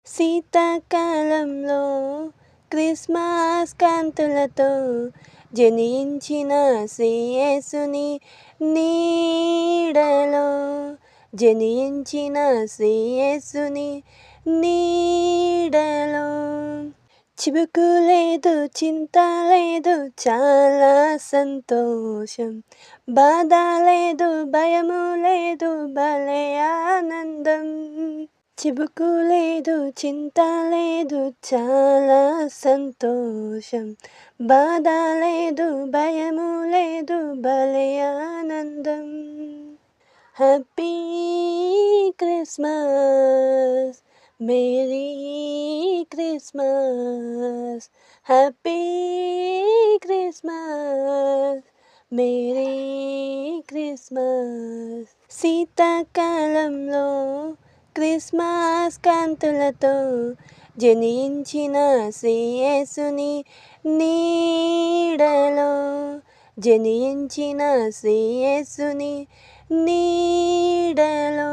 శీతాకాలంలో క్రిస్మస్ కాంతులతో జనించిన శ్రీయేసుని నీడలో జనించిన శ్రీయేసుని నీడలో చివుకు లేదు, చింత లేదు, చాలా సంతోషం. బాధ లేదు, భయము లేదు, భలే ఆనందం. చివుకు లేదు, చింత లేదు, చాలా సంతోషం. బాధ లేదు, భయము లేదు, భలే ఆనందం. Happy Christmas, merry Christmas, happy Christmas, merry Christmas. శీతాకాలంలో క్రిస్మస్ కాంతులతో జనించిన శ్రీయేసుని నీడలో జనించిన శ్రీయేసుని నీడలో